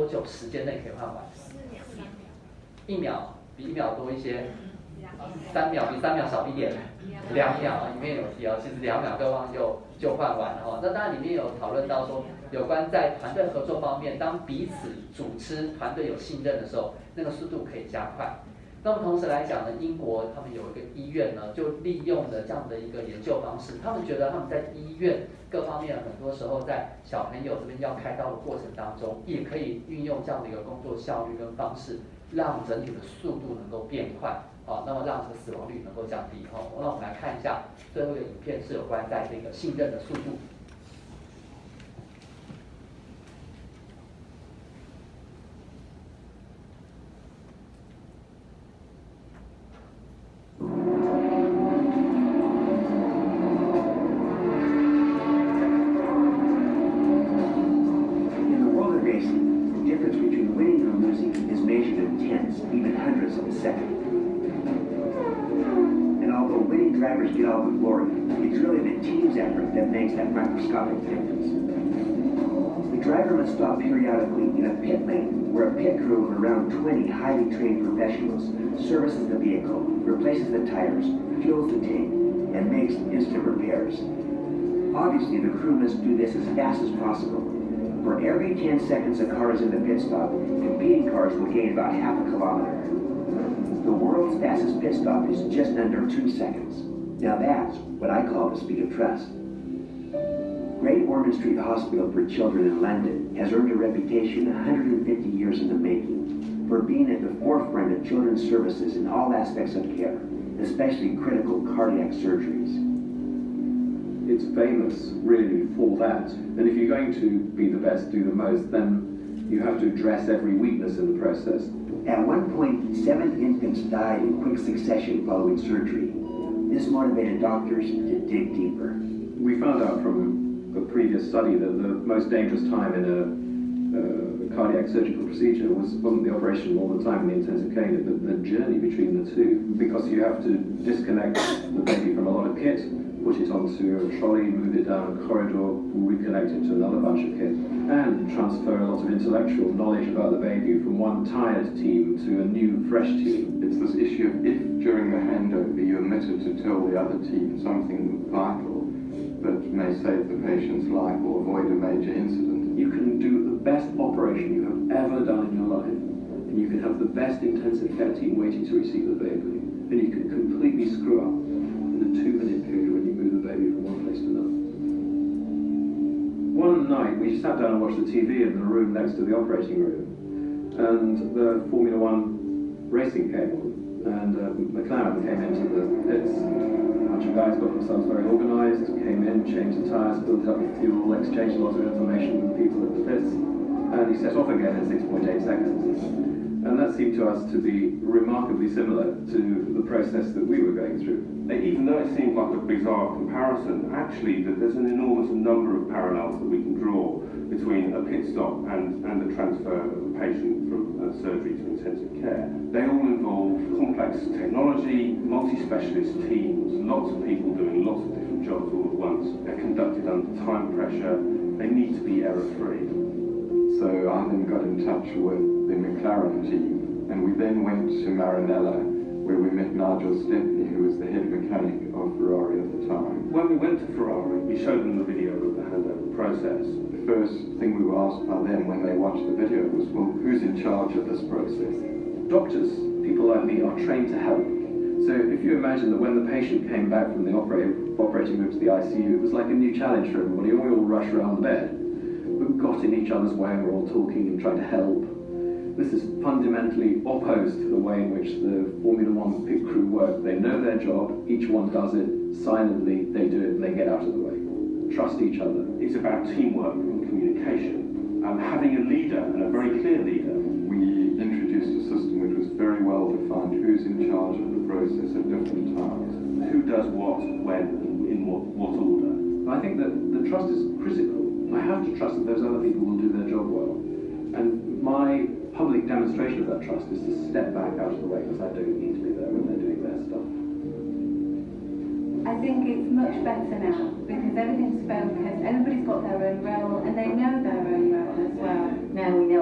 多久时间内可以换完？1秒比1秒多一些，3秒比3秒少一点，2秒里面有提其实2秒各方就换完了那当然里面有讨论到说，有关在团队合作方面，当彼此主持团队有信任的时候，那个速度可以加快。那么同时来讲呢，英国他们有一个医院呢，就利用了这样的一个研究方式，他们觉得他们在医院各方面很多时候在小朋友这边要开刀的过程当中，也可以运用这样的一个工作效率跟方式，让整体的速度能够变快，那么让这个死亡率能够降低。那我们来看一下最后一个影片是有关在这个信任的速度。Drivers get all the glory. It's really the team's effort that makes that microscopic difference. The driver must stop periodically in a pit lane where a pit crew of around 20 highly trained professionals services the vehicle, replaces the tires, fuels the tank, and makes instant repairs. Obviously, the crew must do this as fast as possible. For every 10 seconds a car is in the pit stop, competing cars will gain about half a kilometer. The world's fastest pit stop is just under 2 seconds. Now that's what I call the speed of trust. Great Ormond Street Hospital for Children in London has earned a reputation 150 years in the making for being at the forefront of children's services in all aspects of care, especially critical cardiac surgeries. It's famous, really, for that. And if you're going to be the best, do the most, then you have to address every weakness in the process. At one point, 7 infants died in quick succession following surgery. This motivated doctors to dig deeper. We found out from a previous study that the most dangerous time in a cardiac surgical procedure wasn't the operation all the time in the intensive care unit, but the journey between the two. Because you have to disconnect the baby from a lot of kit, put it onto a trolley, move it down a corridor, reconnect it to another bunch of kit, and transfer a lot of intellectual knowledge about the baby from one tired team to a new, fresh team. It's this issue of if during the handover you omitted to tell the other team something vital that may save the patient's life or avoid a major incident. You can do the best operation you have ever done in your life, and you can have the best intensive care team waiting to receive the baby, and you can completely screw up in the 2-minute period when you move the baby from one place to another. One night we sat down and watched the TV in the room next to the operating room, and the Formula One racing came on, and McLaren came into the pits. A bunch of guys got themselves very organised, came in, changed the tyres, filled up with fuel, exchanged a lot of information with people at the pits, and he set off again in 6.8 seconds. And that seemed to us to be remarkably similar to the process that we were going through. Even though it seems like a bizarre comparison, actually there's an enormous number of parallels that we can draw between a pit stop and the transfer of a patient from surgery to intensive care. They all involve complex technology, multi-specialist teams, lots of people doing lots of different jobs all at once. They're conducted under time pressure. They need to be error-free. So I then got in touch with the McLaren team, and we then went to Maranello, where we met Nigel Stepney, who was the head mechanic of Ferrari at the time. When we went to Ferrari, we showed them the video of the handover process. The first thing we were asked by them when they watched the video was, well, who's in charge of this process? Doctors, people like me, are trained to help. So if you imagine that when the patient came back from the operating room to the ICU, it was like a new challenge for everybody, and we all rushed around the bed. We got in each other's way and we're all talking and trying to help. This is fundamentally opposed to the way in which the Formula One pit crew work. They know their job, each one does it, silently they do it and they get out of the way. Trust each other. It's about teamwork and communication. Having a leader, and a very clear leader. We introduced a system which was very well defined, who's in charge of the process at different times. Who does what, when, and in what order. I think that the trust is critical. I have to trust that those other people will do their job well. And my public demonstration of that trust is to step back out of the way because I don't need to be there when they're doing their stuff. I think it's much better now because everything's focused, everybody's got their own role and they know their own role as well. Now we know